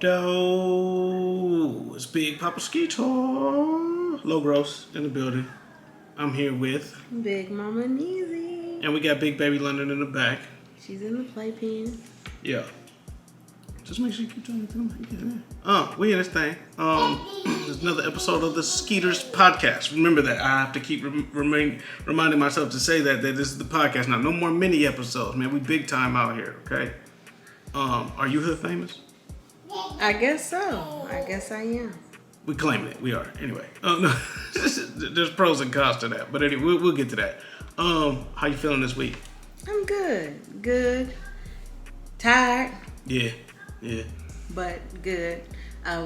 do? It's Big Papa Skeeter. Low Gross in the building. I'm here with Big Mama Neezy. And we got Big Baby London in the back. She's in the playpen. Yeah. Just make sure you keep doing it. We in this thing. There's another episode of the Skeeters podcast. Remember that. I have to keep reminding myself to say that this is the podcast now. No more mini episodes, man. We big time out here, okay? Are you hood famous? I guess so. I guess I am. We claim it. We are. Anyway. No. There's pros and cons to that. But anyway, we'll get to that. How you feeling this week? I'm good. Good. Tired. Yeah. But good.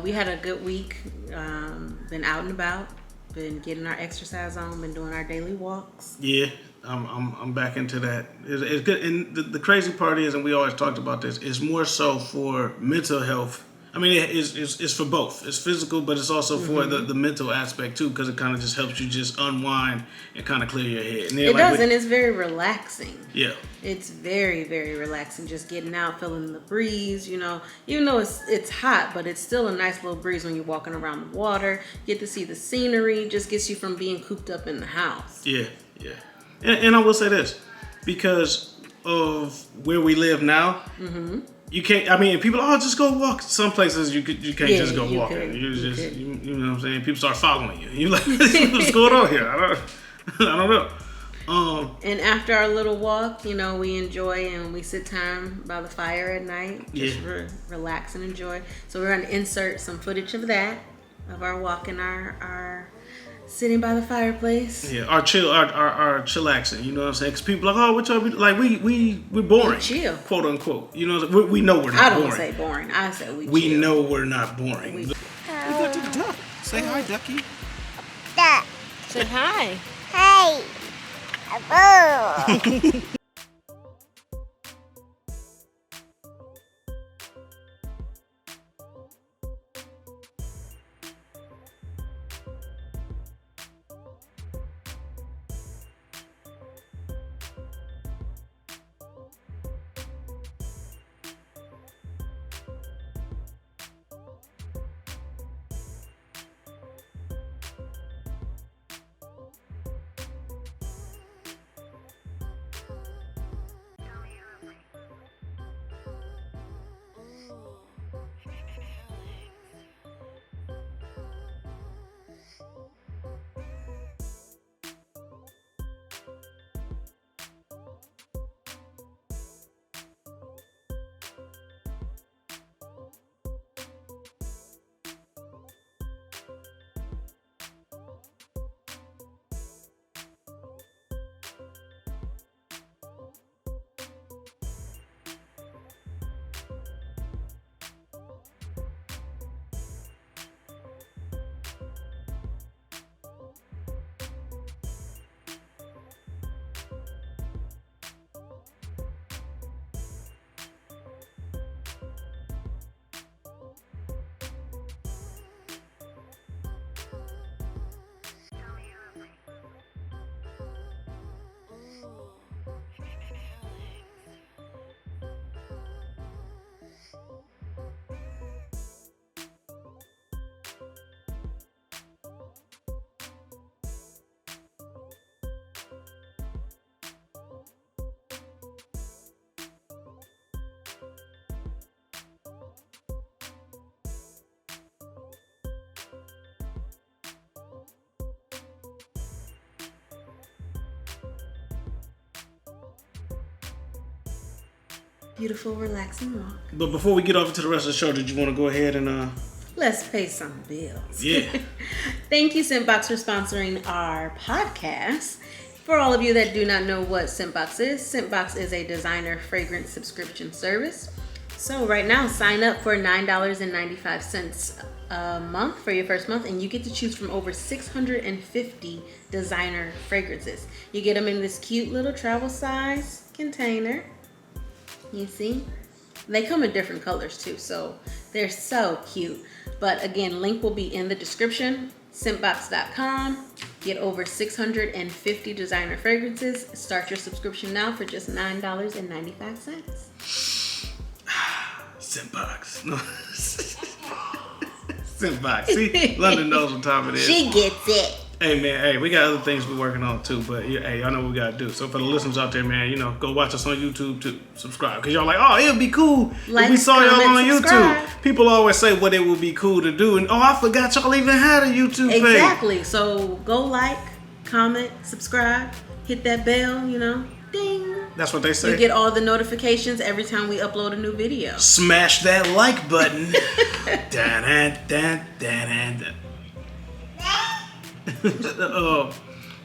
We had a good week. Been out and about. Been getting our exercise on. Been doing our daily walks. Yeah. I'm back into that. It's good. And the crazy part is, and we always talked about this, it's more so for mental health. I mean, it's for both. It's physical, but it's also for the mental aspect too, because it kind of just helps you just unwind and kind of clear your head. And it does, and it's very relaxing. Yeah. It's very, very relaxing. Just getting out, feeling the breeze, you know. Even though it's hot, but it's still a nice little breeze when you're walking around the water. Get to see the scenery. Just gets you from being cooped up in the house. Yeah. And I will say this, because of where we live now, you can't. I mean, people just go walk. Some places you can't just go walking. You know what I'm saying. People start following you. You're like, what's going on here? I don't know. And after our little walk, you know, we enjoy and we sit time by the fire at night, just relax and enjoy. So we're gonna insert some footage of that, of our walk in our sitting by the fireplace. Yeah, our chillaxing, you know what I'm saying? Because people are like, oh, what y'all be like? We're boring, chill, quote unquote. You know, we know we're not boring. I don't say boring. I say we chill. Know we're not boring. We go to the duck. Say hi, ducky. Duck. Say hi. Hi. Hello. Beautiful, relaxing walk. But before we get off into the rest of the show, did you want to go ahead and let's pay some bills. Yeah. Thank you, Scentbox, for sponsoring our podcast. For all of you that do not know what Scentbox is a designer fragrance subscription service. So right now, sign up for $9.95 a month for your first month, and you get to choose from over 650 designer fragrances. You get them in this cute little travel size container. You see? They come in different colors too, so they're so cute. But again, link will be in the description. Scentbox.com. Get over 650 designer fragrances. Start your subscription now for just $9.95. Simbox. No. Simbox. See, London knows what time it is. She gets it. Hey man, hey, we got other things we're working on too, but yeah, hey, y'all know what we gotta do. So for the listeners out there, man, go watch us on YouTube too. Subscribe, cause y'all like, oh, it would be cool if we saw y'all on subscribe. YouTube. People always say what it would be cool to do, and I forgot y'all even had a YouTube page. Exactly. So go like, comment, subscribe, hit that bell. Ding. That's what they say. You get all the notifications every time we upload a new video. Smash that like button. Dan. But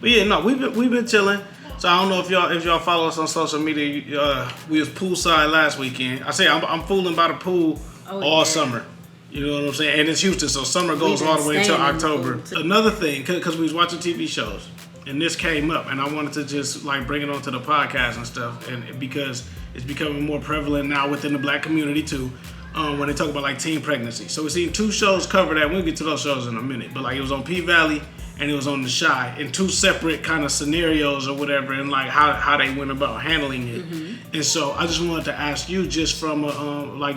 yeah, no, we've been chilling. So I don't know if y'all follow us on social media. We was poolside last weekend. I say I'm fooling by the pool all summer. You know what I'm saying? And it's Houston, so summer goes all the way until October. Another thing, because we was watching TV shows, and this came up, and I wanted to just like bring it onto the podcast and stuff, and because it's becoming more prevalent now within the black community too. When they talk about like teen pregnancy. So we seen 2 shows cover that. We'll get to those shows in a minute. But like it was on P-Valley and it was on The Chi in 2 separate kind of scenarios or whatever, and like how they went about handling it. Mm-hmm. And so I just wanted to ask you, just from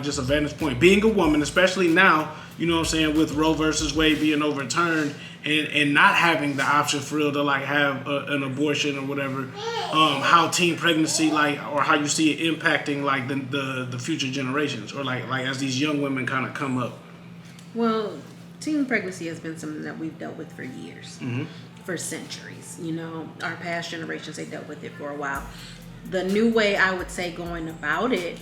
just a vantage point, being a woman, especially now, you know what I'm saying, with Roe versus Wade being overturned and not having the option for real to like have an abortion or whatever, how teen pregnancy or how you see it impacting like the future generations, or like as these young women kind of come up. Well, teen pregnancy has been something that we've dealt with for years, for centuries. Our past generations, they dealt with it for a while. The new way I would say going about it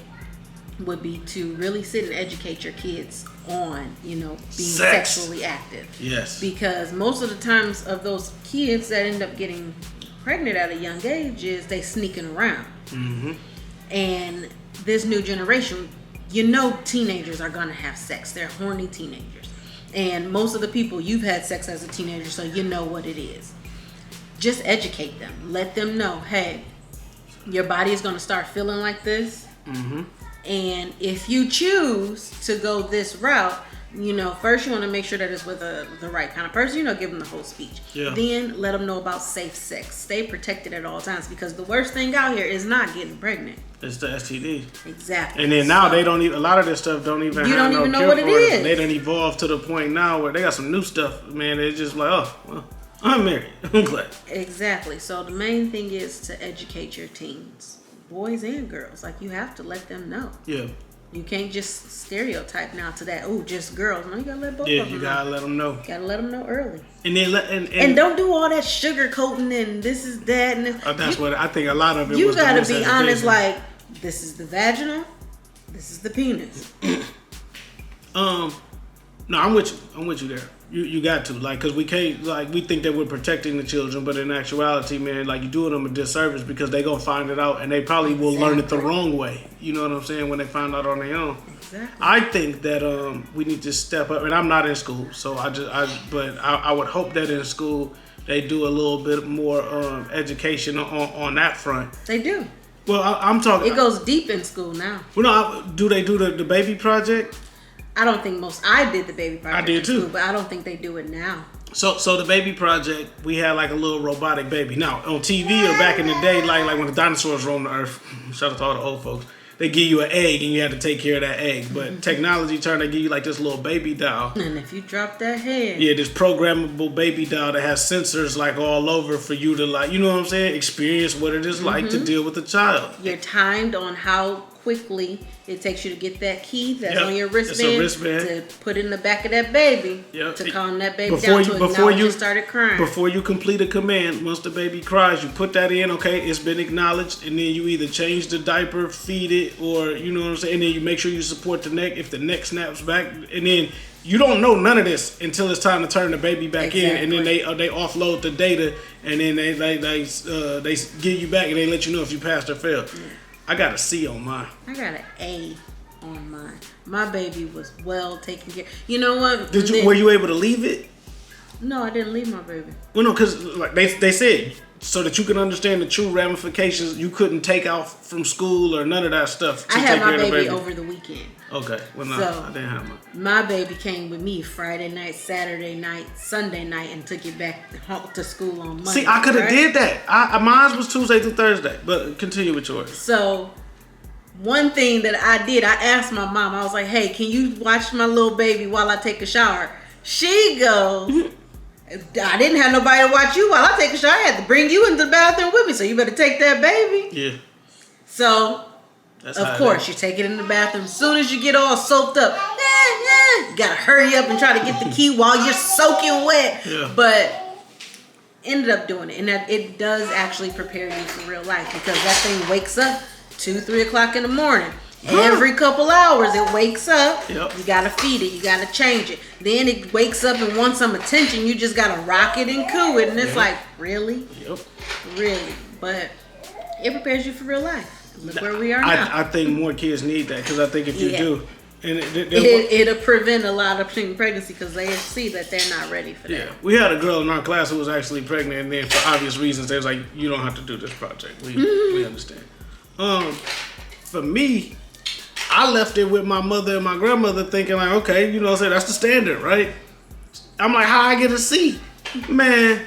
would be to really sit and educate your kids on, being sexually active. Yes. Because most of the times of those kids that end up getting pregnant at a young age is they sneaking around. Mm-hmm. And this new generation, teenagers are gonna have sex. They're horny teenagers. And most of the people, you've had sex as a teenager, so you know what it is. Just educate them. Let them know, hey, your body is gonna start feeling like this. Mm-hmm. And if you choose to go this route, first you want to make sure that it's with the right kind of person, give them the whole speech. Yeah. Then let them know about safe sex. Stay protected at all times, because the worst thing out here is not getting pregnant. It's the STD. Exactly. And then now they don't even, a lot of this stuff don't even you have don't no even know cure what for it is. And they done evolved to the point now where they got some new stuff, man. They're just like, oh, well, I'm married. I'm glad. Exactly. So the main thing is to educate your teens. Boys and girls, like you have to let them know. Yeah. You can't just stereotype now to that. Oh, just girls. No, you gotta let both of them know. Yeah, you gotta let them know. Gotta let them know early. And then and don't do all that sugar coating and this is that and this. That's what I think. A lot of it. You gotta be honest. Like, this is the vaginal. This is the penis. No, I'm with you there. You got to, like, because we can't, like, we think that we're protecting the children, but in actuality, man, like, you're doing them a disservice, because they gonna find it out and they probably will learn it the wrong way. You know what I'm saying? When they find out on their own. Exactly. I think that we need to step up, and I'm not in school, so but I would hope that in school they do a little bit more education on that front. They do. Well, I'm talking. It goes deep in school now. Well, no, do they do the baby project? I don't think I did the baby project. I did too. School, but I don't think they do it now. So the baby project, we had like a little robotic baby. Now, on TV or back in the day, like when the dinosaurs roamed the earth, shout out to all the old folks, they give you an egg and you had to take care of that egg. But technology turned to give you like this little baby doll. And if you drop that head. Yeah, this programmable baby doll that has sensors like all over for you to, like, you know what I'm saying, experience what it is like to deal with a child. You're timed on how quickly it takes you to get that key that's on your wristband, to put in the back of that baby, to calm that baby down to acknowledge you started crying. Before you complete a command, once the baby cries, you put that in, okay, it's been acknowledged, and then you either change the diaper, feed it, or, you know what I'm saying, and then you make sure you support the neck if the neck snaps back, and then you don't know none of this until it's time to turn the baby back in, and then they offload the data, and then they give you back, and they let you know if you passed or failed. Yeah. I got a C on mine. I got an A on mine. My baby was well taken care. You know what? Were you able to leave it? No, I didn't leave my baby. Well, no, because like they said, so that you can understand the true ramifications, you couldn't take off from school or none of that stuff. I had my baby over the weekend. Okay, well, no, I didn't have mine. My baby came with me Friday night, Saturday night, Sunday night, and took it back to school on Monday. See, I could have did that. Mine was Tuesday through Thursday, but continue with yours. So one thing that I did, I asked my mom, I was like, hey, can you watch my little baby while I take a shower? She goes, I didn't have nobody to watch you while I take a shower. I had to bring you into the bathroom with me, so you better take that baby. Yeah. So, That's of course, you take it in the bathroom. As soon as you get all soaked up, you gotta hurry up and try to get the key while you're soaking wet. Yeah. But ended up doing it, and that it does actually prepare you for real life, because that thing wakes up 2-3 o'clock in the morning. Every couple hours it wakes up. Yep. You gotta feed it, you gotta change it. Then it wakes up and wants some attention. You just gotta rock it and coo it, and it's like, really? Yep. Really? But it prepares you for real life. Look where we are now. I think more kids need that, because I think if you do, and it'll prevent a lot of teen pregnancy, because they see that they're not ready for that. yeah, we had a girl in our class who was actually pregnant, and then for obvious reasons, they was like, "You don't have to do this project. We understand." For me, I left it with my mother and my grandmother, thinking like, okay, you know what I'm saying, that's the standard, right? I'm like, how I get a C? Man,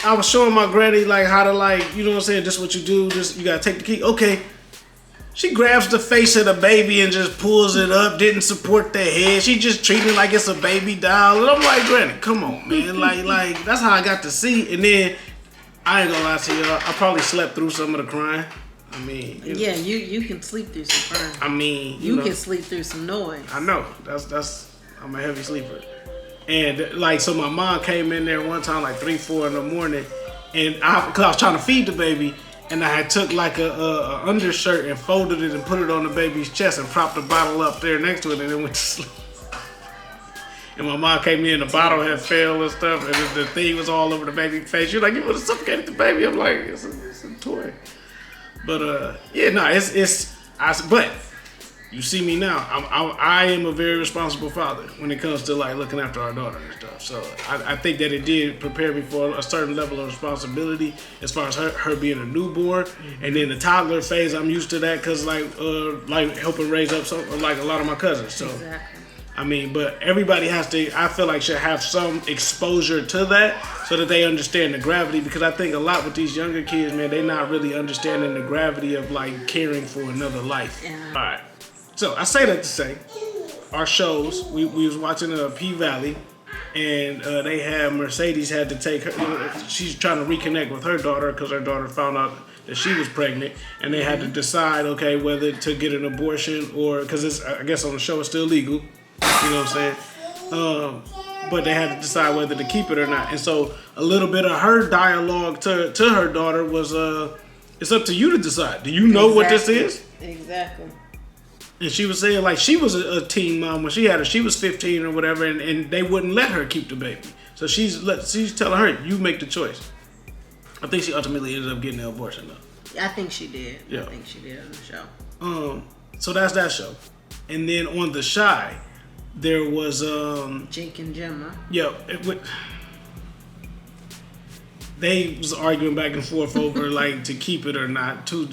I was showing my granny like how to, like, you know what I'm saying, this is what you do, this, you gotta take the key. Okay. She grabs the face of the baby and just pulls it up, didn't support the head. She just treating it like it's a baby doll. And I'm like, Granny, come on, man. Like that's how I got to see. And then, I ain't gonna lie to y'all, I probably slept through some of the crying. I mean, yeah, you can sleep through some crying. I mean, you know, can sleep through some noise. I know. That's I'm a heavy sleeper. And like, so my mom came in there one time like 3-4 in the morning, and cause I was trying to feed the baby, and I had took like a undershirt and folded it and put it on the baby's chest and propped the bottle up there next to it, and then went to sleep. And my mom came in, the bottle had fell and stuff, and the thing was all over the baby's face. You're like, you would have suffocated the baby. I'm like, it's a toy. But yeah, no, but you see me now. I am a very responsible father when it comes to like looking after our daughter and stuff. So I think that it did prepare me for a certain level of responsibility as far as her being a newborn, and then the toddler phase. I'm used to that because like helping raise up like a lot of my cousins. So Exactly. I mean, but everybody has to, I feel like, should have some exposure to that so that they understand the gravity, because I think a lot with these younger kids, man, they're not really understanding the gravity of like caring for another life. Yeah. All right. So I say that to say, our shows, we was watching P-Valley, and they had Mercedes had to take her, she's trying to reconnect with her daughter because her daughter found out that she was pregnant, and they had to decide, okay, whether to get an abortion or, because I guess on the show it's still legal. You know what I'm saying? But they had to decide whether to keep it or not. And so a little bit of her dialogue to her daughter was, it's up to you to decide. Do you know what this is? Exactly. And she was saying like she was a teen mom when she had her. She was 15 or whatever, and they wouldn't let her keep the baby. So she's telling her, you make the choice. I think she ultimately ended up getting an abortion though. I think she did. Yeah. I think she did on the show. So that's that show. And then on The Shy, there was Jake and Gemma. Yeah, they was arguing back and forth over like to keep it or not. Two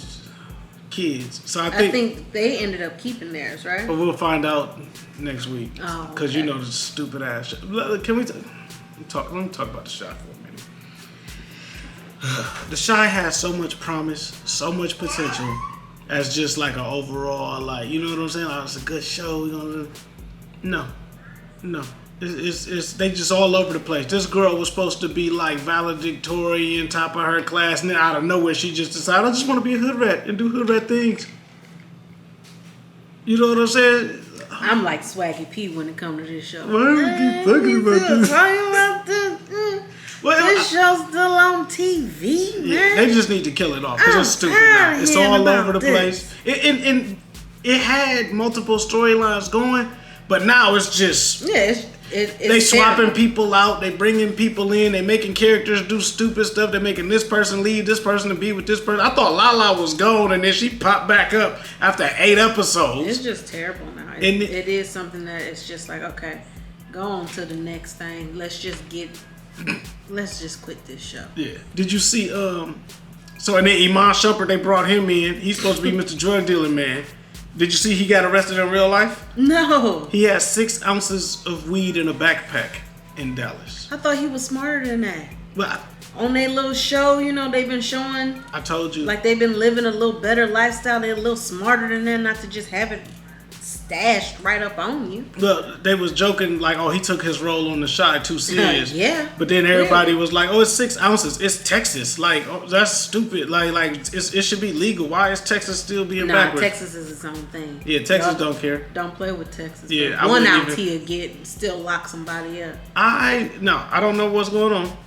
kids, so I think they ended up keeping theirs, right? But we'll find out next week. Oh, because okay. you know the stupid ass shit. Can we talk? Let me talk about The Shy for a minute. The Shy has so much promise, so much potential, as just like an overall, like, you know what I'm saying? Like, it's a good show. You know. No. It's they just all over the place. This girl was supposed to be like valedictorian, top of her class, and then out of nowhere she just decided, I just want to be a hood rat and do hood rat things. You know what I'm saying? I'm like Swaggy P when it comes to this show. Why do we keep talking about this? Talking about this. This show's still on TV, man. Yeah, they just need to kill it off because it's stupid now. It's all over the place. It had multiple storylines going, but now it's just they swapping people out, they bringing people in, they making characters do stupid stuff, they're making this person leave this person to be with this person. I thought Lala was gone, and then she popped back up after 8 episodes. It's just terrible now. It is something that it's just like, okay, go on to the next thing. Let's just quit this show. Yeah. Did you see so and then Iman Shumpert, they brought him in. He's supposed to be Mr. Drug Dealer Man. Did you see he got arrested in real life? No. He had 6 ounces of weed in a backpack in Dallas. I thought he was smarter than that. But on their little show, you know, they've been showing. I told you. Like they've been living a little better lifestyle. They're a little smarter than that, not to just have it stashed right up on you. Look, they was joking like, oh, he took his role on the shot too serious. Yeah. But then everybody was like, oh, it's 6 ounces. It's Texas. Like, oh, that's stupid. Like it should be legal. Why is Texas still being backwards? Texas is its own thing. Yeah, Texas don't care. Don't play with Texas. Yeah, One ounce he'll get and still lock somebody up. I don't know what's going on.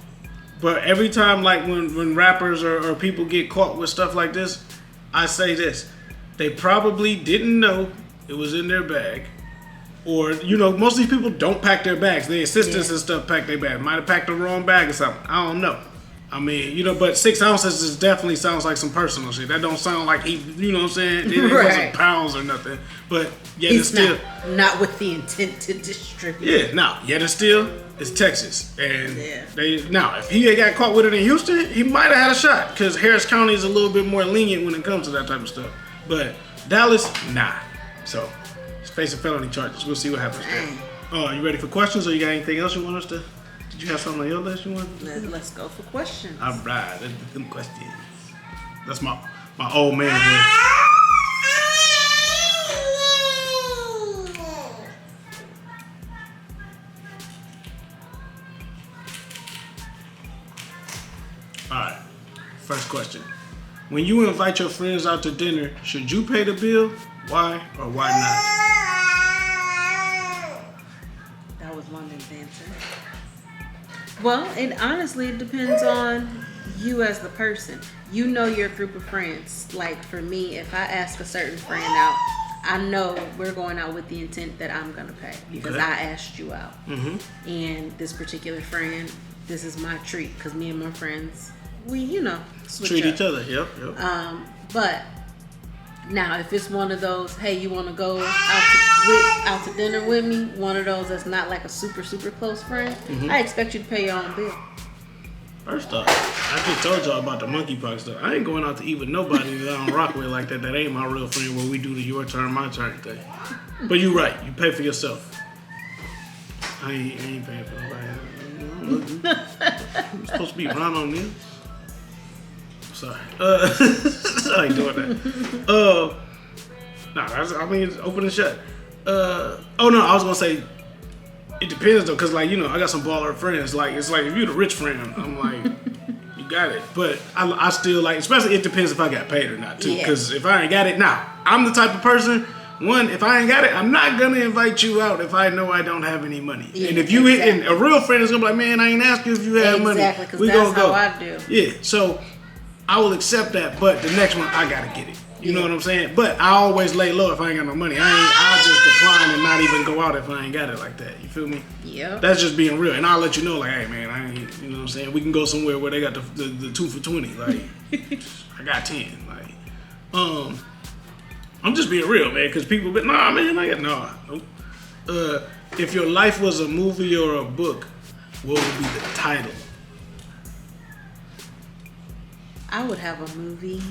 But every time, like when rappers or people get caught with stuff like this, I say this: they probably didn't know it was in their bag, or you know, most of these people don't pack their bags. Their assistants and stuff pack their bag. Might have packed the wrong bag or something. I don't know. I mean, you know, but 6 ounces is definitely sounds like some personal shit. That don't sound like he, you know what I'm saying? It wasn't pounds or nothing. But yet it's still not with the intent to distribute. Yeah, yet it's still. It's Texas, and if he had got caught with it in Houston, he might have had a shot because Harris County is a little bit more lenient when it comes to that type of stuff. But Dallas, nah. So he's facing felony charges. We'll see what happens there. Oh, you ready for questions, or you got anything else you want us to? Did you have something on your list you want? Let's go for questions. All right, let's do some questions. That's my old man voice. Alright, first question. When you invite your friends out to dinner, should you pay the bill? Why or why not? That was London's answer. Well, it honestly depends on you as the person. You know your group of friends. Like for me, if I ask a certain friend out, I know we're going out with the intent that I'm going to pay because I asked you out. Mm-hmm. And this particular friend, this is my treat because me and my friends, we, you know, treat each other. Yep. But now, if it's one of those, hey, you want to go out to dinner with me? One of those that's not like a super close friend. Mm-hmm. I expect you to pay your own bill. First off, I just told y'all about the Monkey Pox stuff. I ain't going out to eat with nobody that I don't rock with like that. That ain't my real friend where we do the your turn, my turn thing. But you're right. You pay for yourself. I ain't paying for nobody. I'm supposed to be Ron O'Neal. Sorry. I ain't doing that. It's open and shut. I was gonna say it depends though, cause like, you know, I got some baller friends. Like it's like if you're the rich friend, I'm like, you got it. But I still like, especially it depends if I got paid or not too. Yeah. Cause if I ain't got it, I'm the type of person. One, if I ain't got it, I'm not gonna invite you out if I know I don't have any money. Yeah, and if you and a real friend is gonna be like, man, I ain't ask you if you have money. Exactly, because that's how I do. Yeah, so I will accept that, but the next one I gotta get it. You know what I'm saying? But I always lay low if I ain't got no money. I'll just decline and not even go out if I ain't got it like that. You feel me? Yeah. That's just being real, and I'll let you know, like, hey man, I ain't. You know what I'm saying? We can go somewhere where they got the 2 for $20. Like, I got 10. Like, I'm just being real, man, because people, but nah, man, nope. If your life was a movie or a book, what would be the title? I would have a movie.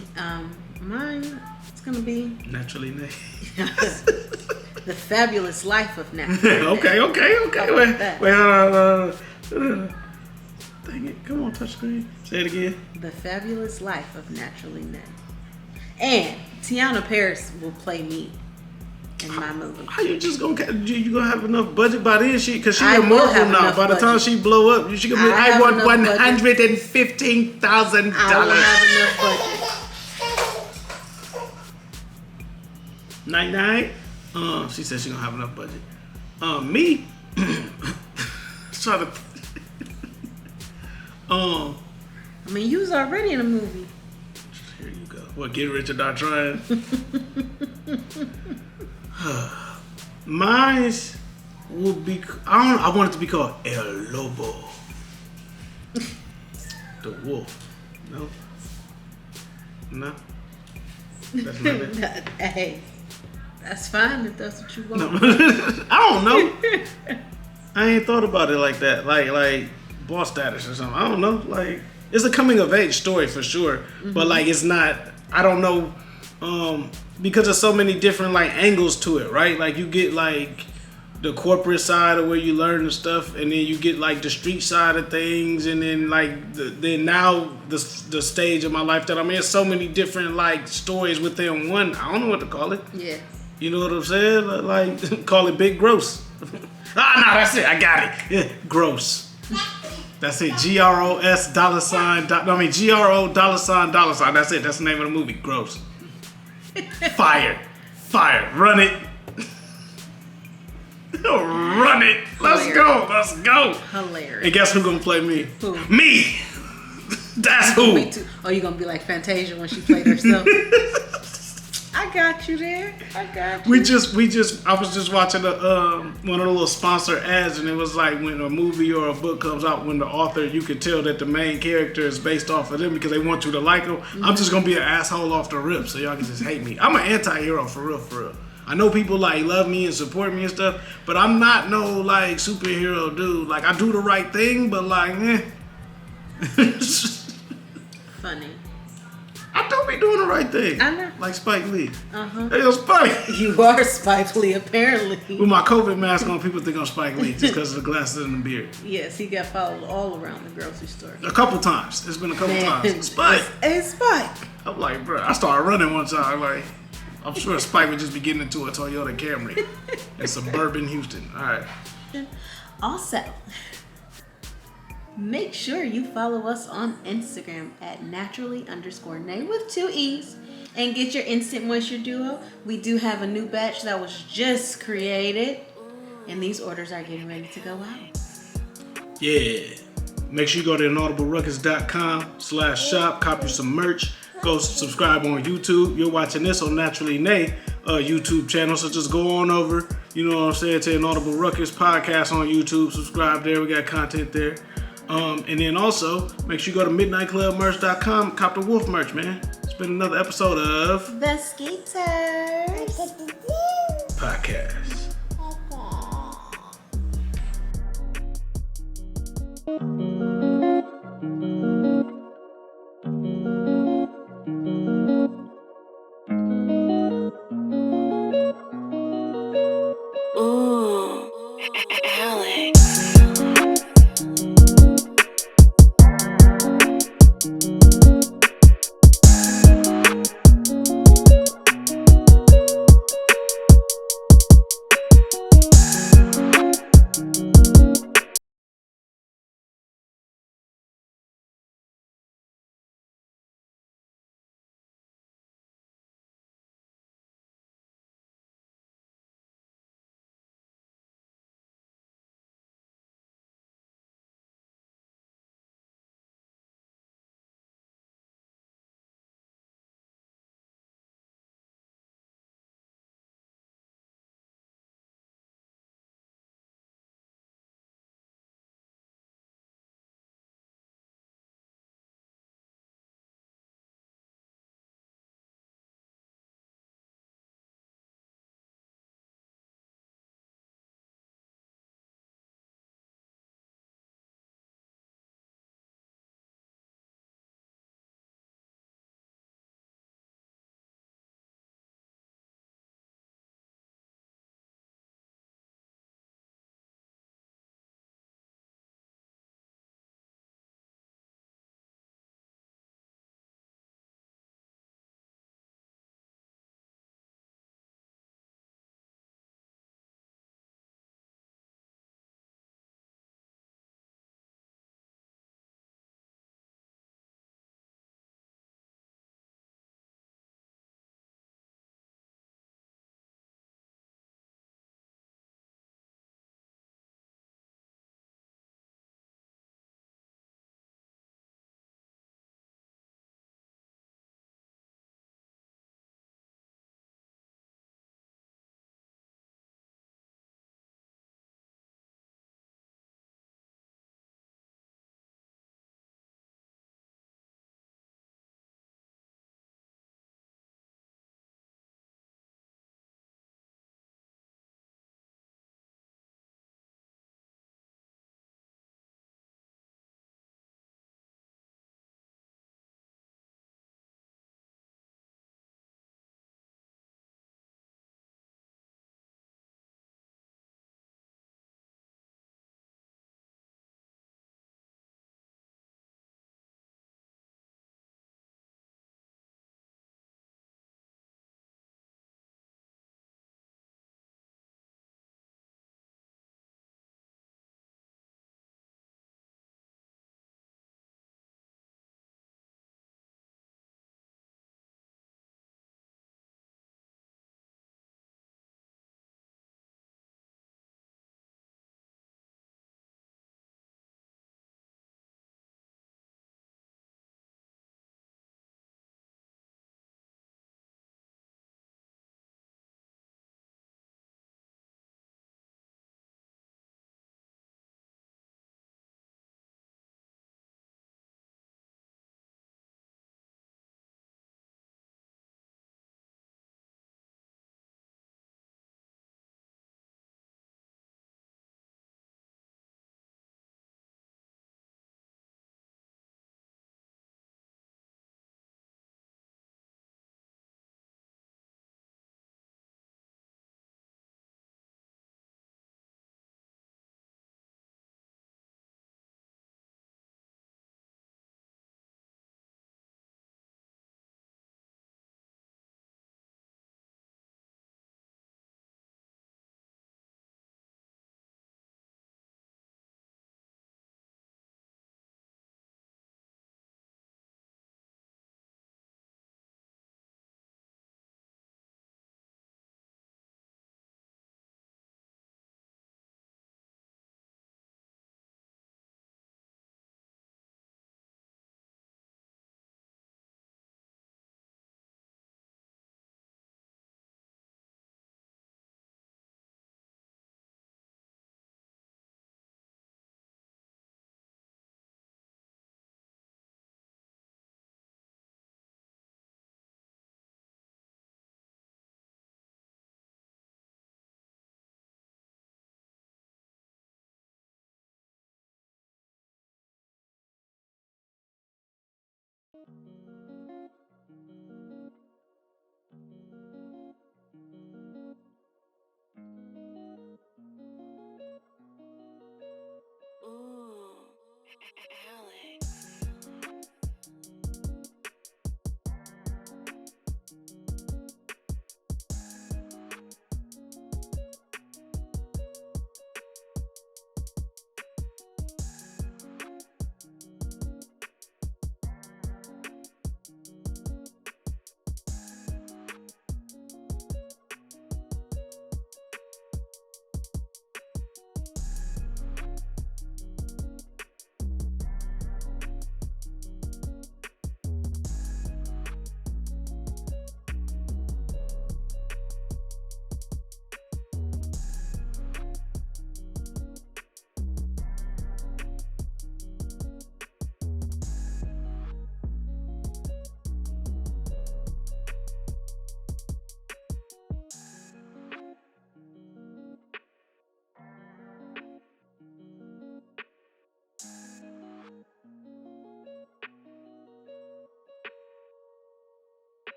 Mine, it's gonna be Naturally Nay. The Fabulous Life of Naturally Nay. Okay. Wait, dang it! Come on, touchscreen. Say it again. The Fabulous Life of Naturally Nay. And Tiana Paris will play me in my movie. How you just gonna have enough budget by then? Because she immortal now. By the time she blow up, she gonna be. I want $115,000. I will have enough budget. Night. She said she gonna have enough budget. Me. Try to. I mean, you was already in a movie. Here you go. What? Get rich or die trying. Mine would be. I want it to be called El Lobo. The wolf. No. That's not it. Hey, that's fine if that's what you want. No. I don't know. I ain't thought about it like that. Like boss status or something. I don't know. Like, it's a coming of age story for sure. Mm-hmm. But like, it's not. I don't know. Because there's so many different like angles to it, right? Like you get like the corporate side of where you learn the stuff, and then you get like the street side of things, and then like then now the stage of my life that I'm in, so many different like stories within one. I don't know what to call it. Yeah. You know what I'm saying? Like call it Big Gross. No, that's it. I got it. Yeah, gross. That's it. GROS dollar sign. GRO dollar sign dollar sign. That's it. That's the name of the movie. Gross. Fire. Run it. Run it. Let's go. Hilarious. And guess who's gonna play me? Who? Me. That's who. Me too. Oh, you gonna be like Fantasia when she played herself? I got you there. I got you. I was just watching one of the little sponsor ads, and it was like when a movie or a book comes out, when the author, you can tell that the main character is based off of them because they want you to like them. Mm-hmm. I'm just gonna be an asshole off the rip, so y'all can just hate me. I'm an anti-hero for real. I know people like love me and support me and stuff, but I'm not no like superhero dude. Like I do the right thing, but like, Funny. I don't be doing the right thing. I know. Like Spike Lee. Uh-huh. Hey, yo, Spike. You are Spike Lee, apparently. With my COVID mask on, people think I'm Spike Lee just because of the glasses and the beard. Yes, he got followed all around the grocery store. A couple times. It's been a couple times. Spike. Hey, Spike. I'm like, bro, I started running one time. Like, I'm sure Spike would just be getting into a Toyota Camry in suburban Houston. All right. Also, make sure you follow us on Instagram at naturally_nay with 2 E's and get your Instant Moisture Duo. We do have a new batch that was just created, and these orders are getting ready to go out. Yeah. Make sure you go to inaudibleruckus.com/shop, copy some merch. Go subscribe on YouTube. You're watching this on Naturally Nay YouTube channel, so just go on over, you know what I'm saying, to Inaudible Ruckus podcast on YouTube. Subscribe there. We got content there. And then also, make sure you go to midnightclubmerch.com, cop the Wolf merch, man. It's been another episode of The Skeeters Podcast.